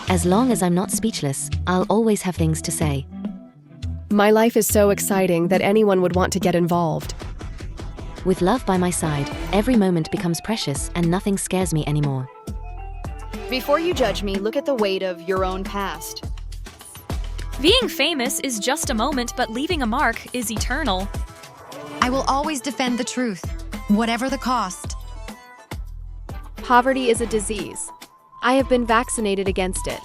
As long as I'm not speechless, I'll always have things to say. My life is so exciting that anyone would want to get involved. With love by my side, every moment becomes precious and nothing scares me anymore. Before you judge me, look at the weight of your own past. Being famous is just a moment, but leaving a mark is eternal. I will always defend the truth, whatever the cost. Poverty is a disease. I have been vaccinated against it.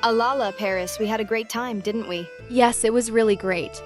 Alala, Paris, we had a great time, didn't we? Yes, it was really great.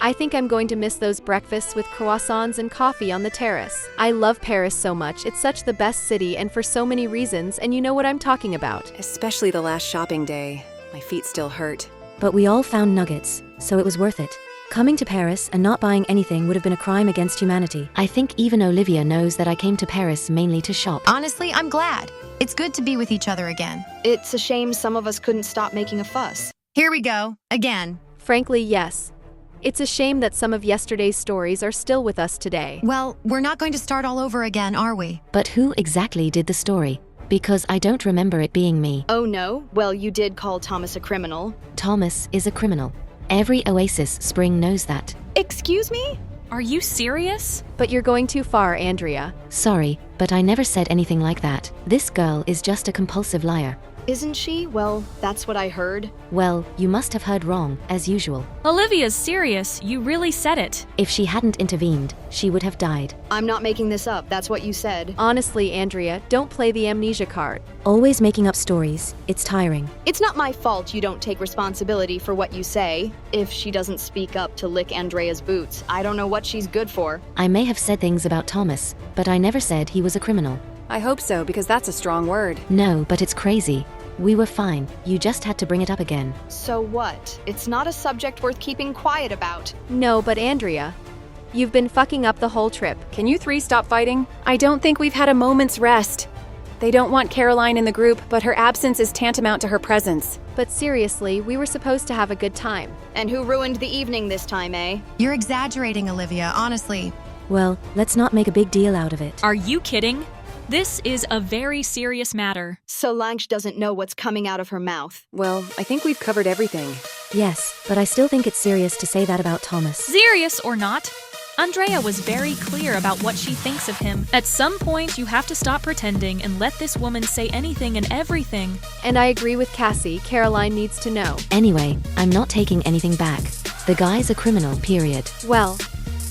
I think I'm going to miss those breakfasts with croissants and coffee on the terrace. I love Paris so much. It's such the best city and for so many reasons, and you know what I'm talking about. Especially the last shopping day. My feet still hurt. But we all found nuggets, so it was worth it. Coming to Paris and not buying anything would have been a crime against humanity. I think even Olivia knows that I came to Paris mainly to shop. Honestly, I'm glad. It's good to be with each other again. It's a shame some of us couldn't stop making a fuss. Here we go, again. Frankly, yes. It's a shame that some of yesterday's stories are still with us today. Well, we're not going to start all over again, are we? But who exactly did the story? Because I don't remember it being me. Oh no? Well, you did call Thomas a criminal. Thomas is a criminal. Every Oasis Spring knows that. Excuse me? Are you serious? But you're going too far, Andrea. Sorry, but I never said anything like that. This girl is just a compulsive liar. Isn't she? Well, that's what I heard. Well, you must have heard wrong, as usual. Olivia's serious. You really said it. If she hadn't intervened, she would have died. I'm not making this up, that's what you said. Honestly, Andrea, don't play the amnesia card. Always making up stories. It's tiring. It's not my fault you don't take responsibility for what you say. If she doesn't speak up to lick Andrea's boots, I don't know what she's good for. I may have said things about Thomas, but I never said he was a criminal. I hope so, because that's a strong word. No, but it's crazy. We were fine. You just had to bring it up again. So what? It's not a subject worth keeping quiet about. No, but Andrea, you've been fucking up the whole trip. Can you three stop fighting? I don't think we've had a moment's rest. They don't want Caroline in the group, but her absence is tantamount to her presence. But seriously, we were supposed to have a good time. And who ruined the evening this time, eh? You're exaggerating, Olivia, honestly. Well, let's not make a big deal out of it. Are you kidding? This is a very serious matter. Solange doesn't know what's coming out of her mouth. Well, I think we've covered everything. Yes, but I still think it's serious to say that about Thomas. Serious or not, Andrea was very clear about what she thinks of him. At some point, you have to stop pretending and let this woman say anything and everything. And I agree with Kassie. Caroline needs to know. Anyway, I'm not taking anything back. The guy's a criminal, period. Well,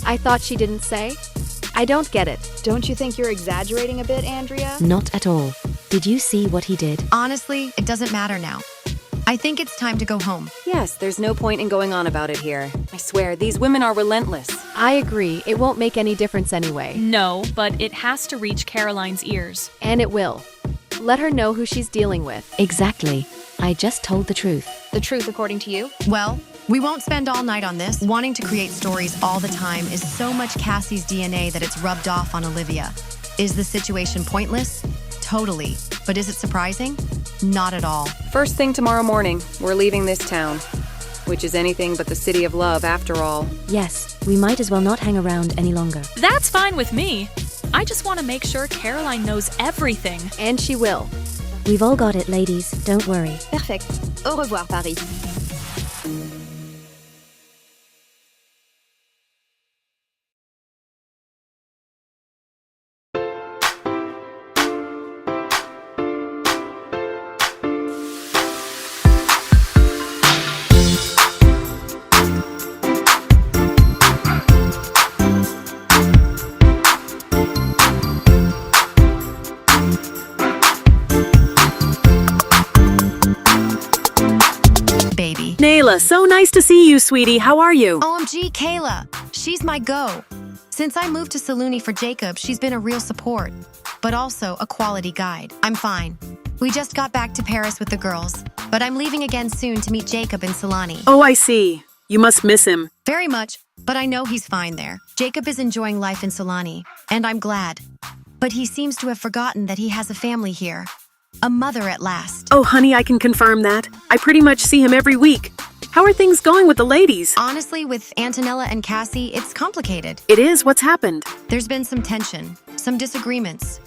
I thought she didn't say. I don't get it. Don't you think you're exaggerating a bit, Andrea? Not at all. Did you see what he did? Honestly, it doesn't matter now. I think it's time to go home. Yes, there's no point in going on about it here. I swear, these women are relentless. I agree. It won't make any difference anyway. No, but it has to reach Caroline's ears. And it will. Let her know who she's dealing with. Exactly. I just told the truth. The truth according to you? Well, we won't spend all night on this. Wanting to create stories all the time is so much Cassie's DNA that it's rubbed off on Olivia. Is the situation pointless? Totally. But is it surprising? Not at all. First thing tomorrow morning, we're leaving this town. Which is anything but the city of love, after all. Yes, we might as well not hang around any longer. That's fine with me. I just want to make sure Caroline knows everything. And she will. We've all got it, ladies. Don't worry. Perfect. Au revoir, Paris. Kayla, so nice to see you, sweetie. How are you? OMG, Kayla. She's my go. Since I moved to Sulani for Jacob, she's been a real support, but also a quality guide. I'm fine. We just got back to Paris with the girls. but I'm leaving again soon to meet Jacob in Sulani. Oh, I see. You must miss him. Very much, but I know he's fine there. Jacob is enjoying life in Sulani, and I'm glad. But he seems to have forgotten that he has a family here. A mother at last. Oh, honey, I can confirm that. I pretty much see him every week. How are things going with the ladies? Honestly, with Antonella and Kassie, it's complicated. It is. What's happened? There's been some tension, some disagreements.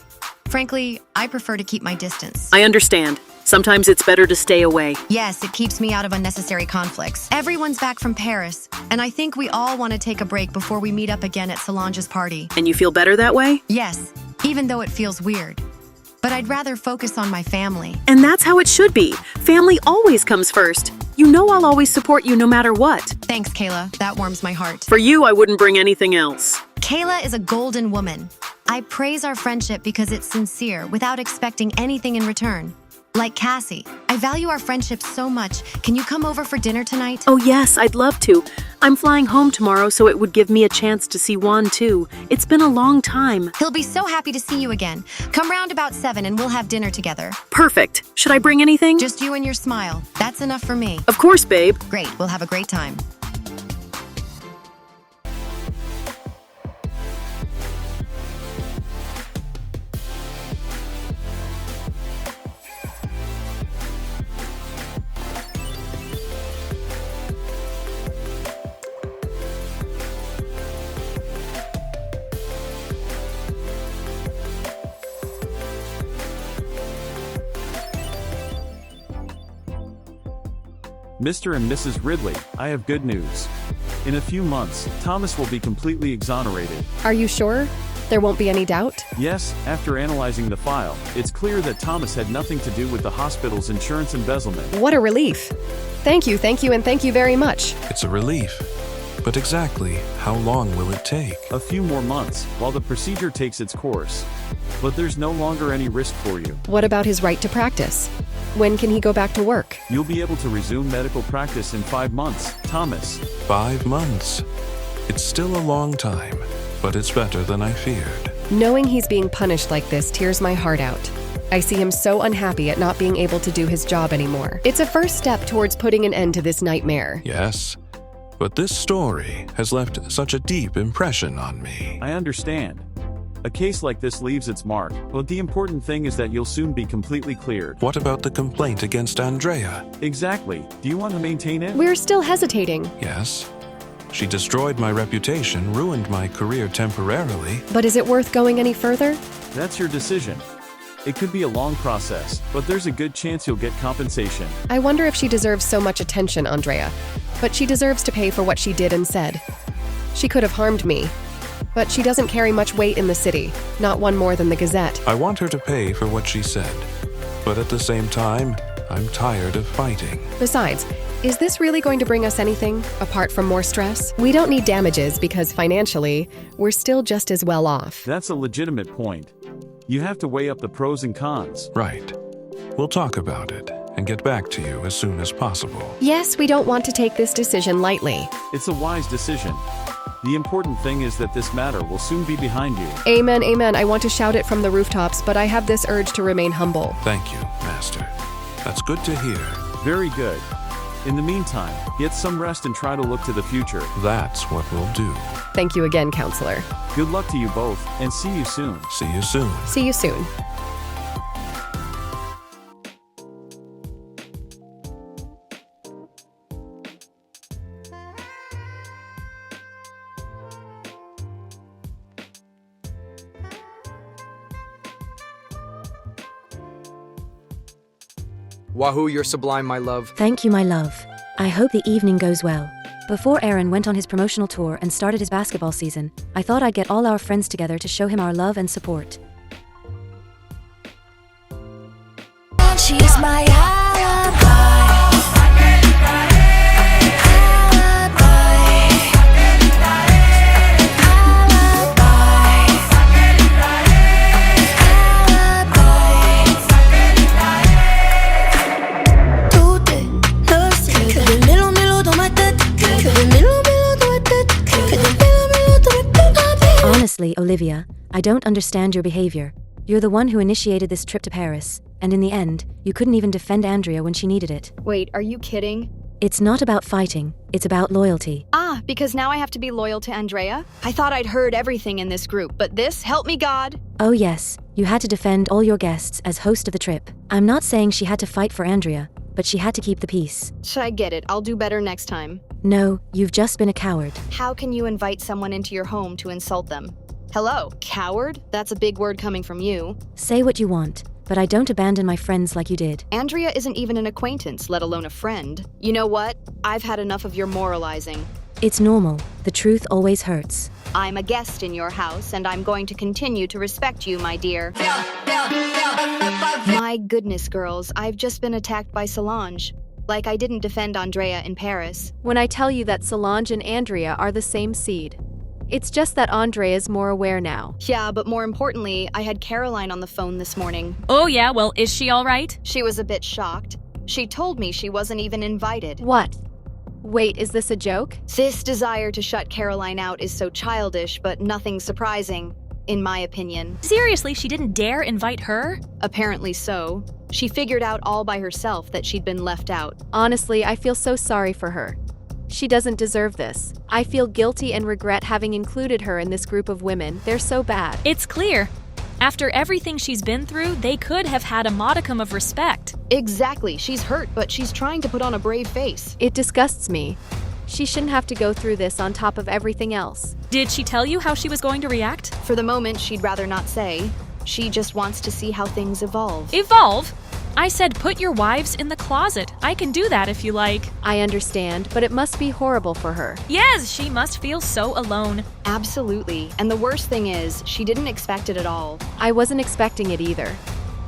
Frankly, I prefer to keep my distance. I understand. Sometimes it's better to stay away. Yes, it keeps me out of unnecessary conflicts. Everyone's back from Paris, and I think we all want to take a break before we meet up again at Solange's party. And you feel better that way? Yes, even though it feels weird. But I'd rather focus on my family. And that's how it should be. Family always comes first. You know I'll always support you no matter what. Thanks, Kayla. That warms my heart. For you, I wouldn't bring anything else. Kayla is a golden woman. I praise our friendship because it's sincere without expecting anything in return. Like Kassie, I value our friendship so much. Can you come over for dinner tonight? Oh yes, I'd love to. I'm flying home tomorrow, so it would give me a chance to see Juan too. It's been a long time. He'll be so happy to see you again. Come round about 7 and we'll have dinner together. Perfect. Should I bring anything? Just you and your smile. That's enough for me. Of course, babe. Great, we'll have a great time. Mr. and Mrs. Ridley, I have good news. In a few months, Thomas will be completely exonerated. Are you sure? There won't be any doubt? Yes, after analyzing the file, it's clear that Thomas had nothing to do with the hospital's insurance embezzlement. What a relief. Thank you, and thank you very much. It's a relief. But exactly how long will it take? A few more months, while the procedure takes its course. But there's no longer any risk for you. What about his right to practice? When can he go back to work? You'll be able to resume medical practice in 5 months, Thomas. 5 months. It's still a long time, but it's better than I feared. Knowing he's being punished like this tears my heart out. I see him so unhappy at not being able to do his job anymore. It's a first step towards putting an end to this nightmare. Yes, but this story has left such a deep impression on me. I understand. A case like this leaves its mark, but the important thing is that you'll soon be completely cleared. What about the complaint against Andrea? Exactly. Do you want to maintain it? We're still hesitating. Yes. She destroyed my reputation, ruined my career temporarily. But is it worth going any further? That's your decision. It could be a long process, but there's a good chance you'll get compensation. I wonder if she deserves so much attention, Andrea. But she deserves to pay for what she did and said. She could have harmed me. But she doesn't carry much weight in the city, not one more than the Gazette. I want her to pay for what she said. But at the same time, I'm tired of fighting. Besides, is this really going to bring us anything, apart from more stress? We don't need damages because financially, we're still just as well off. That's a legitimate point. You have to weigh up the pros and cons. Right. We'll talk about it and get back to you as soon as possible. Yes, we don't want to take this decision lightly. It's a wise decision. The important thing is that this matter will soon be behind you. Amen, amen. I want to shout it from the rooftops, but I have this urge to remain humble. Thank you, Master. That's good to hear. Very good. In the meantime, get some rest and try to look to the future. That's what we'll do. Thank you again, Counselor. Good luck to you both, and see you soon. See you soon. See you soon. Wahoo, you're sublime, my love. Thank you, my love. I hope the evening goes well. Before Aaron went on his promotional tour and started his basketball season, I thought I'd get all our friends together to show him our love and support. She's my Honestly, Olivia, I don't understand your behavior. You're the one who initiated this trip to Paris, and in the end, you couldn't even defend Andrea when she needed it. Wait, are you kidding? It's not about fighting, it's about loyalty. Ah, because now I have to be loyal to Andrea? I thought I'd heard everything in this group, but this, help me God. Oh yes, you had to defend all your guests as host of the trip. I'm not saying she had to fight for Andrea, but she had to keep the peace. I get it, I'll do better next time. No, you've just been a coward. How can you invite someone into your home to insult them? Hello, coward? That's a big word coming from you. Say what you want, but I don't abandon my friends like you did. Andrea isn't even an acquaintance, let alone a friend. You know what? I've had enough of your moralizing. It's normal. The truth always hurts. I'm a guest in your house, and I'm going to continue to respect you, my dear. My goodness, girls, I've just been attacked by Solange. Like I didn't defend Andrea in Paris. When I tell you that Solange and Andrea are the same seed. It's just that Andrea is more aware now. Yeah, but more importantly, I had Caroline on the phone this morning. Oh yeah, well, is she all right? She was a bit shocked. She told me she wasn't even invited. What? Wait, is this a joke? This desire to shut Caroline out is so childish, but nothing surprising, in my opinion. Seriously, she didn't dare invite her? Apparently so. She figured out all by herself that she'd been left out. Honestly, I feel so sorry for her. She doesn't deserve this. I feel guilty and regret having included her in this group of women. They're so bad. It's clear. After everything she's been through, they could have had a modicum of respect. Exactly. She's hurt, but she's trying to put on a brave face. It disgusts me. She shouldn't have to go through this on top of everything else. Did she tell you how she was going to react? For the moment, she'd rather not say. She just wants to see how things evolve. Evolve? I said put your wives in the closet. I can do that if you like. I understand, but it must be horrible for her. Yes, she must feel so alone. Absolutely. And the worst thing is, she didn't expect it at all. I wasn't expecting it either.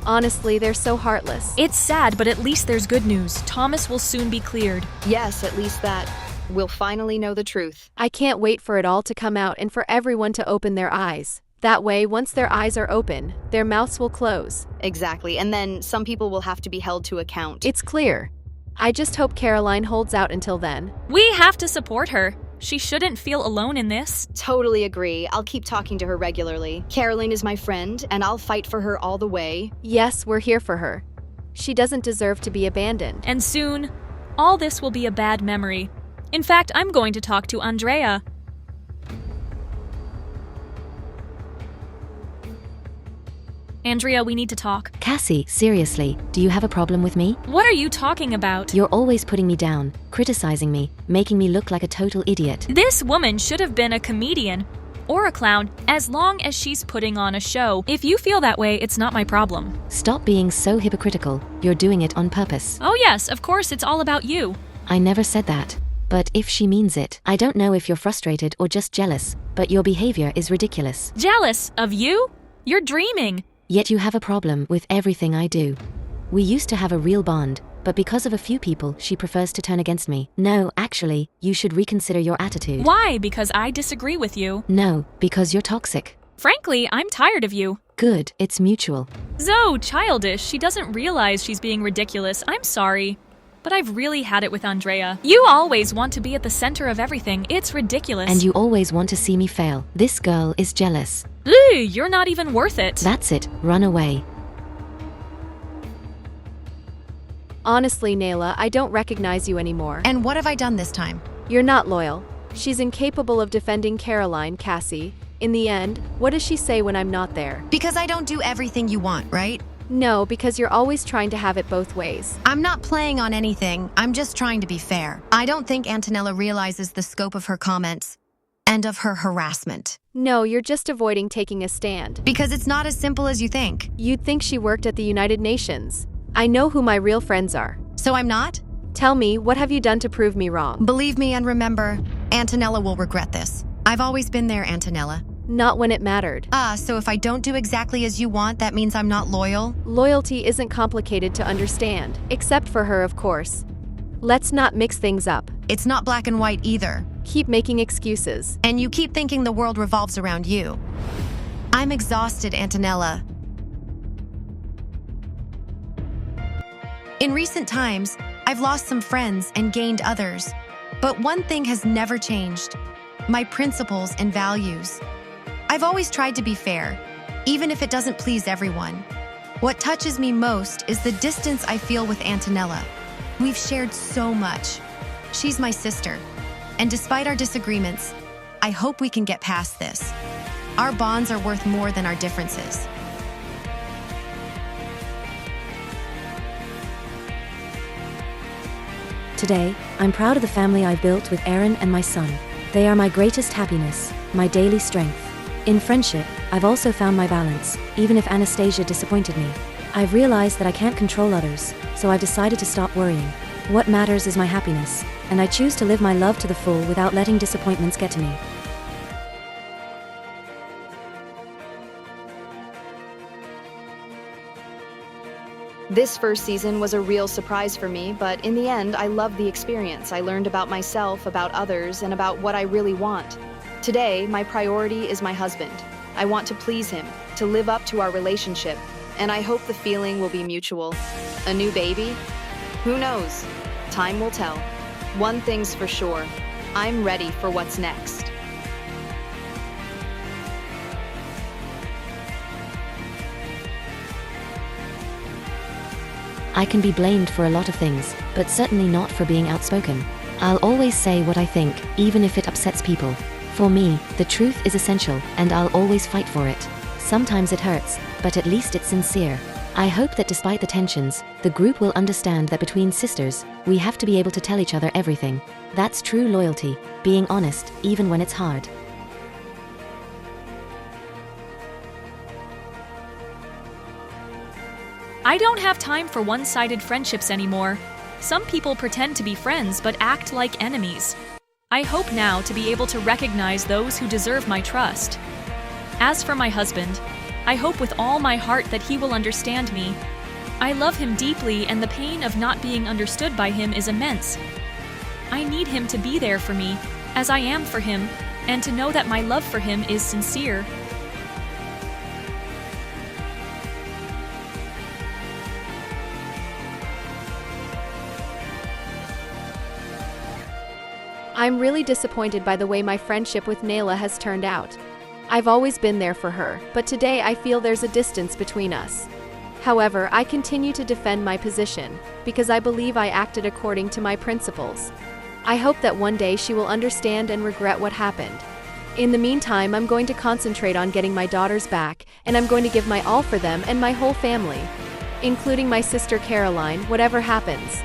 Honestly, they're so heartless. It's sad, but at least there's good news. Thomas will soon be cleared. Yes, at least that. We'll finally know the truth. I can't wait for it all to come out and for everyone to open their eyes. That way, once their eyes are open, their mouths will close. Exactly, and then some people will have to be held to account. It's clear. I just hope Caroline holds out until then. We have to support her. She shouldn't feel alone in this. Totally agree. I'll keep talking to her regularly. Caroline is my friend, and I'll fight for her all the way. Yes, we're here for her. She doesn't deserve to be abandoned. And soon, all this will be a bad memory. In fact, I'm going to talk to Andrea. Andrea, we need to talk. Kassie, seriously, do you have a problem with me? What are you talking about? You're always putting me down, criticizing me, making me look like a total idiot. This woman should have been a comedian or a clown as long as she's putting on a show. If you feel that way, it's not my problem. Stop being so hypocritical. You're doing it on purpose. Oh yes, of course, it's all about you. I never said that. But if she means it, I don't know if you're frustrated or just jealous, but your behavior is ridiculous. Jealous of you? You're dreaming. Yet you have a problem with everything I do. We used to have a real bond, but because of a few people, she prefers to turn against me. No, actually, you should reconsider your attitude. Why? Because I disagree with you. No, because you're toxic. Frankly, I'm tired of you. Good, it's mutual. Zoe, childish. She doesn't realize she's being ridiculous. I'm sorry. But I've really had it with Andrea. You always want to be at the center of everything. It's ridiculous. And you always want to see me fail. This girl is jealous. Ugh, you're not even worth it. That's it. Run away. Honestly, Kayla, I don't recognize you anymore. And what have I done this time? You're not loyal. She's incapable of defending Caroline, Kassie. In the end, what does she say when I'm not there? Because I don't do everything you want, right? No, because you're always trying to have it both ways. I'm not playing on anything. I'm just trying to be fair. I don't think Antonella realizes the scope of her comments and of her harassment. No, you're just avoiding taking a stand. Because it's not as simple as you think. You'd think she worked at the United Nations. I know who my real friends are. So I'm not? Tell me, what have you done to prove me wrong? Believe me and remember, Antonella will regret this. I've always been there, Antonella. Not when it mattered. So if I don't do exactly as you want, that means I'm not loyal? Loyalty isn't complicated to understand, except for her, of course. Let's not mix things up. It's not black and white either. Keep making excuses. And you keep thinking the world revolves around you. I'm exhausted, Antonella. In recent times, I've lost some friends and gained others. But one thing has never changed: my principles and values. I've always tried to be fair, even if it doesn't please everyone. What touches me most is the distance I feel with Antonella. We've shared so much. She's my sister, and despite our disagreements, I hope we can get past this. Our bonds are worth more than our differences. Today, I'm proud of the family I've built with Aaron and my son. They are my greatest happiness, my daily strength. In friendship, I've also found my balance, even if Anastasia disappointed me. I've realized that I can't control others, so I've decided to stop worrying. What matters is my happiness, and I choose to live my love to the full without letting disappointments get to me. This first season was a real surprise for me, but in the end, I loved the experience. I learned about myself, about others, and about what I really want. Today, my priority is my husband. I want to please him, to live up to our relationship, and I hope the feeling will be mutual. A new baby? Who knows? Time will tell. One thing's for sure, I'm ready for what's next. I can be blamed for a lot of things, but certainly not for being outspoken. I'll always say what I think, even if it upsets people. For me, the truth is essential, and I'll always fight for it. Sometimes it hurts, but at least it's sincere. I hope that despite the tensions, the group will understand that between sisters, we have to be able to tell each other everything. That's true loyalty, being honest, even when it's hard. I don't have time for one-sided friendships anymore. Some people pretend to be friends but act like enemies. I hope now to be able to recognize those who deserve my trust. As for my husband, I hope with all my heart that he will understand me. I love him deeply, and the pain of not being understood by him is immense. I need him to be there for me, as I am for him, and to know that my love for him is sincere. I'm really disappointed by the way my friendship with Kayla has turned out. I've always been there for her, but today I feel there's a distance between us. However, I continue to defend my position, because I believe I acted according to my principles. I hope that one day she will understand and regret what happened. In the meantime, I'm going to concentrate on getting my daughters back, and I'm going to give my all for them and my whole family, including my sister Caroline, whatever happens.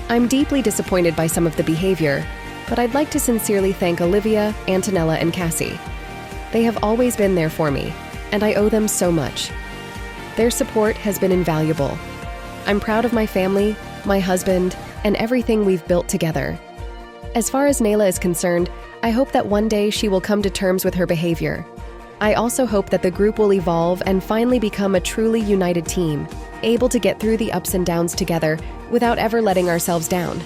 I'm deeply disappointed by some of the behavior, but I'd like to sincerely thank Olivia, Antonella, and Kassie. They have always been there for me, and I owe them so much. Their support has been invaluable. I'm proud of my family, my husband, and everything we've built together. As far as Kayla is concerned, I hope that one day she will come to terms with her behavior. I also hope that the group will evolve and finally become a truly united team, able to get through the ups and downs together without ever letting ourselves down.